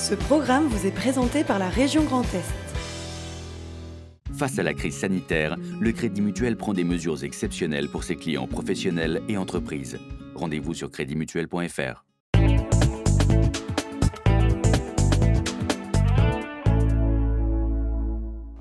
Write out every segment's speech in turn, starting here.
Ce programme vous est présenté par la région Grand Est. Face à la crise sanitaire, le Crédit Mutuel prend des mesures exceptionnelles pour ses clients professionnels et entreprises. Rendez-vous sur creditmutuel.fr.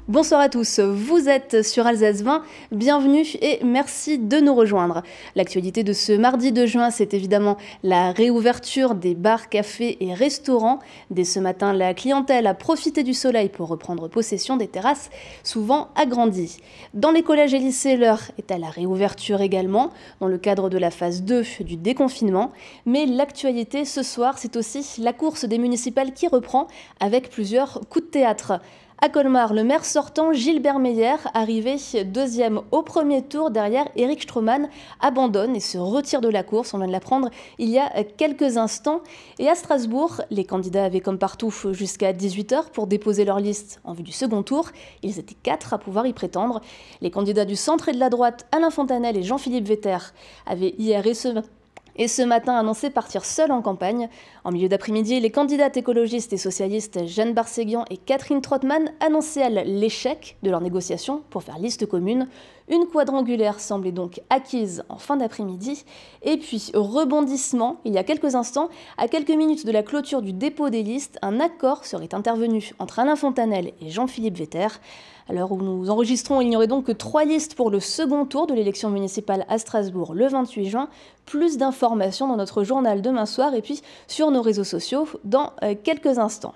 Bonsoir à tous, vous êtes sur Alsace 20, bienvenue et merci de nous rejoindre. L'actualité de ce mardi 2 juin, c'est évidemment la réouverture des bars, cafés et restaurants. Dès ce matin, la clientèle a profité du soleil pour reprendre possession des terrasses, souvent agrandies. Dans les collèges et lycées, l'heure est à la réouverture également, dans le cadre de la phase 2 du déconfinement. Mais l'actualité ce soir, c'est aussi la course des municipales qui reprend avec plusieurs coups de théâtre. À Colmar, le maire sortant, Gilbert Meyer, arrivé deuxième au premier tour derrière Éric Stroman, abandonne et se retire de la course. On vient de l'apprendre il y a quelques instants. Et à Strasbourg, les candidats avaient comme partout jusqu'à 18h pour déposer leur liste en vue du second tour. Ils étaient 4 à pouvoir y prétendre. Les candidats du centre et de la droite, Alain Fontanel et Jean-Philippe Vetter, avaient hier et ce matin annoncé partir seuls en campagne. En milieu d'après-midi, les candidates écologistes et socialistes Jeanne Barséguian et Catherine Trottmann annonçaient l'échec de leurs négociations pour faire liste commune. Une quadrangulaire semblait donc acquise en fin d'après-midi. Et puis, rebondissement, il y a quelques instants, à quelques minutes de la clôture du dépôt des listes, un accord serait intervenu entre Alain Fontanel et Jean-Philippe Vetter. À l'heure où nous enregistrons, il n'y aurait donc que 3 listes pour le second tour de l'élection municipale à Strasbourg le 28 juin. Plus d'informations dans notre journal demain soir et puis sur nos réseaux sociaux dans quelques instants.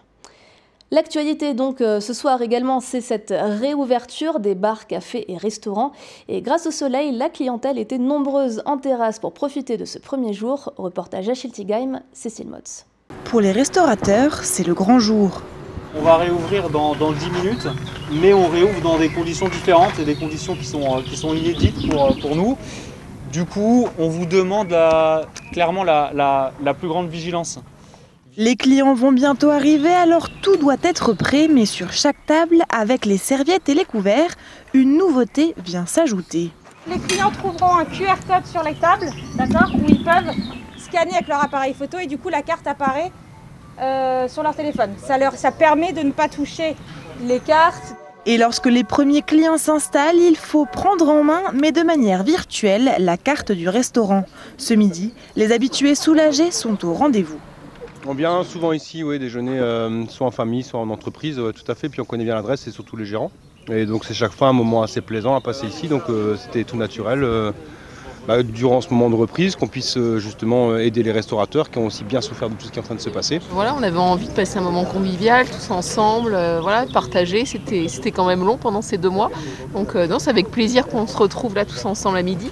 L'actualité donc ce soir également, c'est cette réouverture des bars, cafés et restaurants. Et grâce au soleil, la clientèle était nombreuse en terrasse pour profiter de ce premier jour. Reportage à Schiltigheim, Cécile Motz. Pour les restaurateurs, c'est le grand jour. On va réouvrir dans 10 minutes, mais on réouvre dans des conditions différentes et des conditions qui sont inédites pour nous. Du coup, on vous demande clairement la plus grande vigilance. Les clients vont bientôt arriver, alors tout doit être prêt, mais sur chaque table, avec les serviettes et les couverts, une nouveauté vient s'ajouter. Les clients trouveront un QR code sur les tables, d'accord, où ils peuvent scanner avec leur appareil photo et du coup la carte apparaît sur leur téléphone. Ça permet de ne pas toucher les cartes. Et lorsque les premiers clients s'installent, il faut prendre en main, mais de manière virtuelle, la carte du restaurant. Ce midi, les habitués soulagés sont au rendez-vous. On vient souvent ici, déjeuner soit en famille, soit en entreprise, tout à fait. Puis on connaît bien l'adresse et surtout les gérants. Et donc c'est chaque fois un moment assez plaisant à passer ici. Donc c'était tout naturel. Durant ce moment de reprise, qu'on puisse justement aider les restaurateurs qui ont aussi bien souffert de tout ce qui est en train de se passer. Voilà, on avait envie de passer un moment convivial, tous ensemble, partager. C'était quand même long pendant ces 2 mois. Donc c'est avec plaisir qu'on se retrouve là tous ensemble à midi.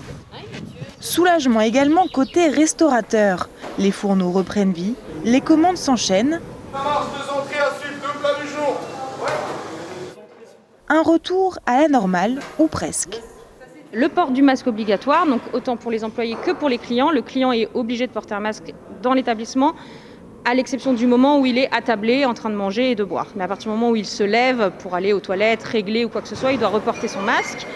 Soulagement également côté restaurateur. Les fourneaux reprennent vie, les commandes s'enchaînent. Ça marche, 2 entrées à suivre, 2 plats du jour. Un retour à la normale, ou presque. Le port du masque obligatoire, donc autant pour les employés que pour les clients. Le client est obligé de porter un masque dans l'établissement, à l'exception du moment où il est attablé, en train de manger et de boire. Mais à partir du moment où il se lève pour aller aux toilettes, régler ou quoi que ce soit, il doit reporter son masque.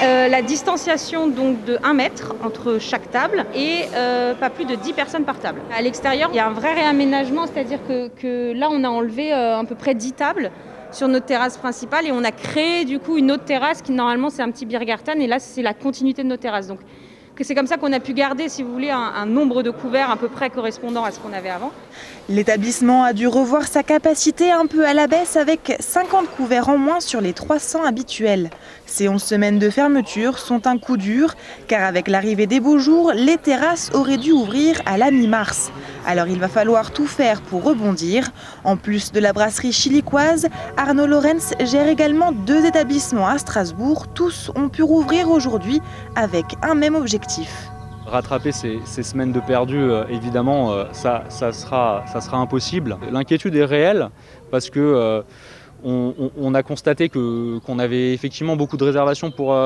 La distanciation donc de 1 mètre entre chaque table et pas plus de 10 personnes par table. À l'extérieur, il y a un vrai réaménagement, c'est-à-dire que là, on a enlevé à peu près 10 tables sur notre terrasse principale et on a créé du coup une autre terrasse qui normalement c'est un petit Biergarten et là c'est la continuité de nos terrasses. Donc c'est comme ça qu'on a pu garder, si vous voulez, un nombre de couverts à peu près correspondant à ce qu'on avait avant. L'établissement a dû revoir sa capacité un peu à la baisse avec 50 couverts en moins sur les 300 habituels. Ces 11 semaines de fermeture sont un coup dur, car avec l'arrivée des beaux jours, les terrasses auraient dû ouvrir à la mi-mars. Alors il va falloir tout faire pour rebondir. En plus de la brasserie chilicoise, Arnaud Lorenz gère également 2 établissements à Strasbourg. Tous ont pu rouvrir aujourd'hui avec un même objectif. Rattraper ces semaines de perdu, évidemment, ça sera impossible. L'inquiétude est réelle parce que on a constaté qu'on avait effectivement beaucoup de réservations pour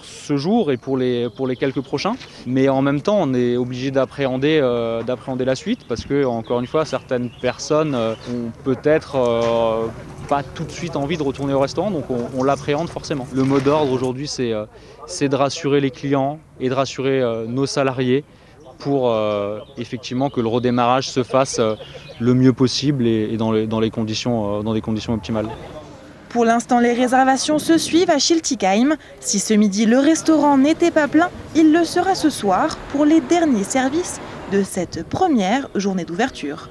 ce jour et pour les quelques prochains. Mais en même temps, on est obligé d'appréhender la suite parce que, encore une fois, certaines personnes ont peut-être pas tout de suite envie de retourner au restaurant, donc on l'appréhende forcément. Le mot d'ordre aujourd'hui, c'est de rassurer les clients et de rassurer nos salariés pour effectivement que le redémarrage se fasse le mieux possible et dans des conditions optimales. Pour l'instant, les réservations se suivent à Schiltigheim. Si ce midi le restaurant n'était pas plein, il le sera ce soir pour les derniers services de cette première journée d'ouverture.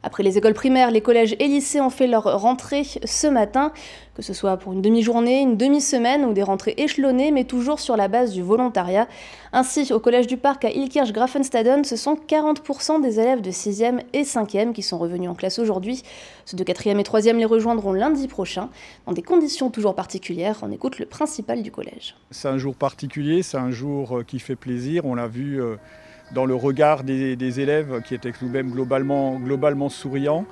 Après les écoles primaires, les collèges et lycées ont fait leur rentrée ce matin, que ce soit pour une demi-journée, une demi-semaine ou des rentrées échelonnées, mais toujours sur la base du volontariat. Ainsi, au collège du Parc à Ilkirch-Grafenstaden, ce sont 40% des élèves de 6e et 5e qui sont revenus en classe aujourd'hui. Ceux de 4e et 3e les rejoindront lundi prochain. Dans des conditions toujours particulières, on écoute le principal du collège. C'est un jour particulier, c'est un jour qui fait plaisir, on l'a vu dans le regard des élèves qui étaient nous-mêmes globalement souriants.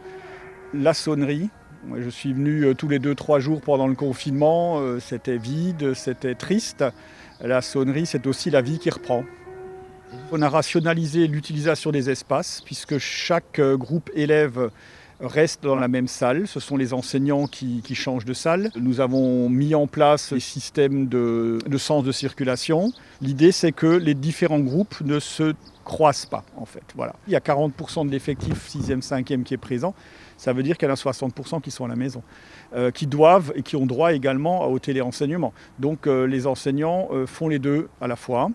La sonnerie, je suis venu tous les 2-3 jours pendant le confinement, c'était vide, c'était triste. La sonnerie, c'est aussi la vie qui reprend. On a rationalisé l'utilisation des espaces puisque chaque groupe élève reste dans la même salle. Ce sont les enseignants qui changent de salle. Nous avons mis en place des systèmes de sens de circulation. L'idée, c'est que les différents groupes ne se croisent pas, en fait. Voilà. Il y a 40% de l'effectif 6e, 5e qui est présent. Ça veut dire qu'il y en a 60% qui sont à la maison, qui doivent et qui ont droit également au téléenseignement. Donc les enseignants font les deux à la fois.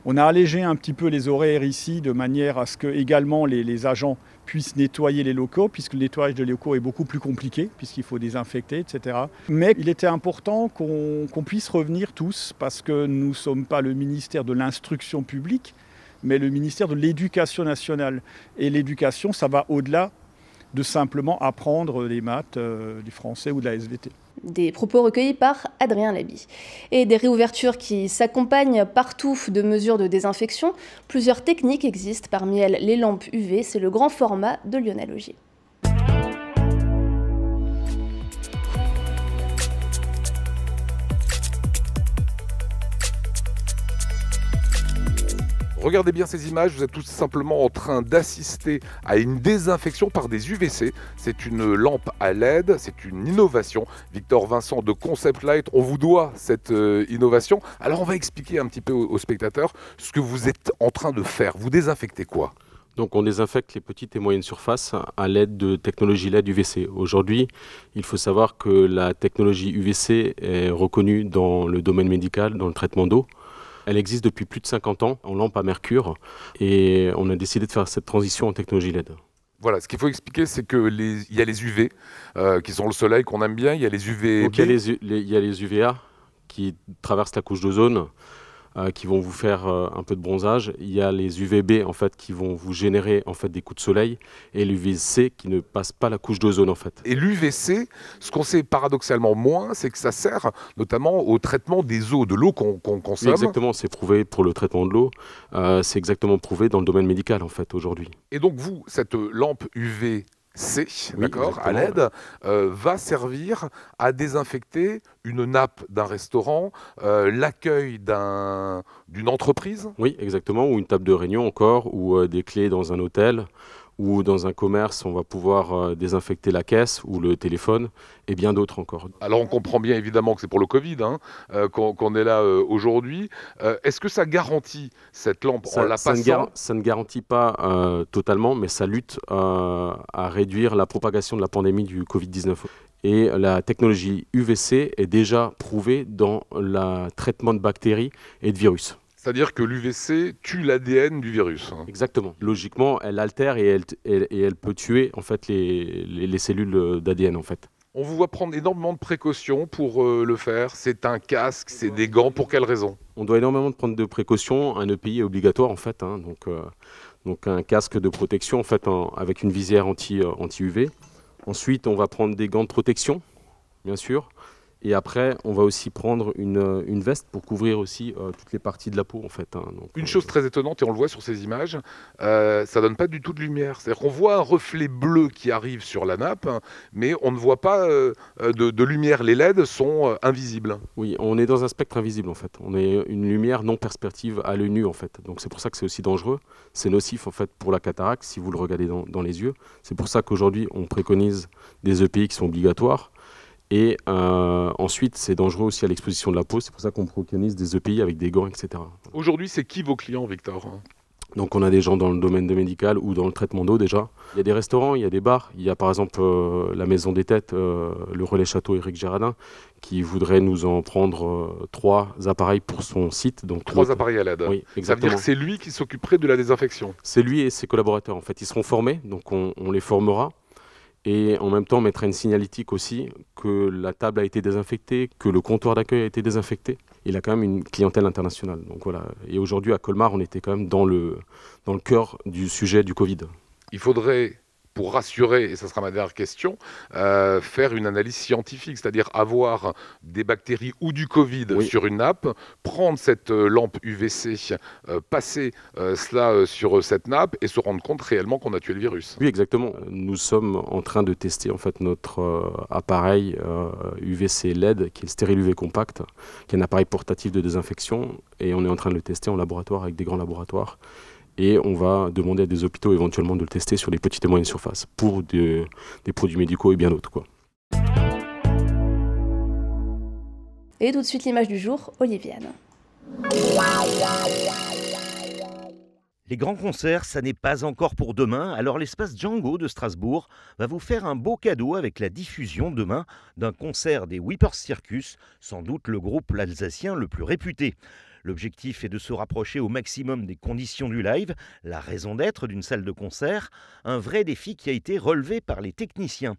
On a allégé un petit peu les horaires ici de manière à ce que également les agents puissent nettoyer les locaux, puisque le nettoyage de locaux est beaucoup plus compliqué, puisqu'il faut désinfecter, etc. Mais il était important qu'on puisse revenir tous, parce que nous ne sommes pas le ministère de l'instruction publique, mais le ministère de l'Éducation nationale. Et l'éducation, ça va au-delà de simplement apprendre les maths, du français ou de la SVT. Des propos recueillis par Adrien Laby. Et des réouvertures qui s'accompagnent partout de mesures de désinfection. Plusieurs techniques existent, parmi elles les lampes UV, c'est le grand format de Lionel Augier. Regardez bien ces images, vous êtes tout simplement en train d'assister à une désinfection par des UVC. C'est une lampe à LED, c'est une innovation. Victor Vincent de Concept Light, on vous doit cette innovation. Alors on va expliquer un petit peu aux spectateurs ce que vous êtes en train de faire. Vous désinfectez quoi ? Donc on désinfecte les petites et moyennes surfaces à l'aide de technologie LED UVC. Aujourd'hui, il faut savoir que la technologie UVC est reconnue dans le domaine médical, dans le traitement d'eau. Elle existe depuis plus de 50 ans en lampe à mercure et on a décidé de faire cette transition en technologie LED. Voilà, ce qu'il faut expliquer, c'est qu'il y a les UV qui sont le soleil qu'on aime bien, il y a les UVB. Donc il y a les UVA qui traversent la couche d'ozone, qui vont vous faire un peu de bronzage. Il y a les UVB en fait, qui vont vous générer en fait, des coups de soleil et l'UVC qui ne passe pas la couche d'ozone. En fait. Et l'UVC, ce qu'on sait paradoxalement moins, c'est que ça sert notamment au traitement des eaux, de l'eau qu'on consomme. Exactement, c'est prouvé pour le traitement de l'eau. C'est exactement prouvé dans le domaine médical en fait, aujourd'hui. Et donc vous, cette lampe UV, d'accord, à LED, va servir à désinfecter une nappe d'un restaurant, l'accueil d'une entreprise. Oui, exactement, ou une table de réunion encore, ou des clés dans un hôtel, ou dans un commerce, on va pouvoir désinfecter la caisse ou le téléphone, et bien d'autres encore. Alors on comprend bien évidemment que c'est pour le Covid qu'on est là aujourd'hui. Est-ce que ça garantit cette lampe en la passant ? Ça ne garantit pas totalement, mais ça lutte à réduire la propagation de la pandémie du Covid-19. Et la technologie UVC est déjà prouvée dans le traitement de bactéries et de virus. C'est-à-dire que l'UVC tue l'ADN du virus. Exactement. Logiquement, elle altère et elle peut tuer en fait, les cellules d'ADN. En fait. On vous voit prendre énormément de précautions pour le faire. C'est un casque, c'est des gants. Pour quelle raison ? On doit énormément prendre de précautions. Un EPI est obligatoire en fait. Donc un casque de protection en fait, avec une visière anti-UV. Ensuite, on va prendre des gants de protection, bien sûr. Et après, on va aussi prendre une veste pour couvrir aussi toutes les parties de la peau, en fait. Donc, une chose très étonnante, et on le voit sur ces images, ça donne pas du tout de lumière. C'est-à-dire qu'on voit un reflet bleu qui arrive sur la nappe, mais on ne voit pas de lumière. Les LED sont invisibles. Oui, on est dans un spectre invisible, en fait. On est une lumière non perspective à l'œil nu, en fait. Donc c'est pour ça que c'est aussi dangereux. C'est nocif, en fait, pour la cataracte, si vous le regardez dans les yeux. C'est pour ça qu'aujourd'hui, on préconise des EPI qui sont obligatoires. Et ensuite, c'est dangereux aussi à l'exposition de la peau. C'est pour ça qu'on préconise des EPI avec des gants, etc. Aujourd'hui, c'est qui vos clients, Victor ? Donc on a des gens dans le domaine médical ou dans le traitement d'eau déjà. Il y a des restaurants, il y a des bars. Il y a par exemple la Maison des Têtes, le Relais Château Éric Girardin, qui voudrait nous en prendre 3 appareils pour son site. Donc 3 appareils à LED. Oui, exactement. Ça veut dire que c'est lui qui s'occuperait de la désinfection. C'est lui et ses collaborateurs. En fait, ils seront formés, donc on les formera. Et en même temps, on mettra une signalétique aussi que la table a été désinfectée, que le comptoir d'accueil a été désinfecté. Il a quand même une clientèle internationale. Donc voilà. Et aujourd'hui, à Colmar, on était quand même dans le cœur du sujet du Covid. Il faudrait, pour rassurer, et ça sera ma dernière question, faire une analyse scientifique, c'est-à-dire avoir des bactéries ou du Covid sur une nappe, prendre cette lampe UVC, passer cela sur cette nappe et se rendre compte réellement qu'on a tué le virus. Oui, exactement. Nous sommes en train de tester en fait notre appareil UVC LED, qui est le stérile UV compact, qui est un appareil portatif de désinfection, et on est en train de le tester en laboratoire avec des grands laboratoires. Et on va demander à des hôpitaux éventuellement de le tester sur les petites et moyennes surfaces pour des produits médicaux et bien d'autres, quoi. Et tout de suite l'image du jour, Oliviane. Les grands concerts, ça n'est pas encore pour demain, alors l'espace Django de Strasbourg va vous faire un beau cadeau avec la diffusion demain d'un concert des Whippers Circus, sans doute le groupe alsacien le plus réputé. L'objectif est de se rapprocher au maximum des conditions du live, la raison d'être d'une salle de concert, un vrai défi qui a été relevé par les techniciens.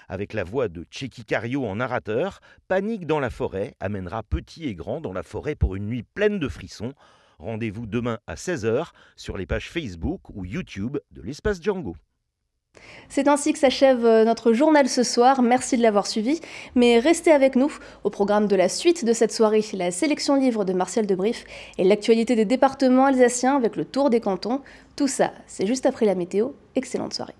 Avec la voix de Tchéky Cario en narrateur, Panique dans la forêt amènera petits et grands dans la forêt pour une nuit pleine de frissons. Rendez-vous demain à 16h sur les pages Facebook ou YouTube de l'espace Django. C'est ainsi que s'achève notre journal ce soir. Merci de l'avoir suivi. Mais restez avec nous. Au programme de la suite de cette soirée, la sélection livre de Martial Debrief et l'actualité des départements alsaciens avec le tour des cantons. Tout ça, c'est juste après la météo. Excellente soirée.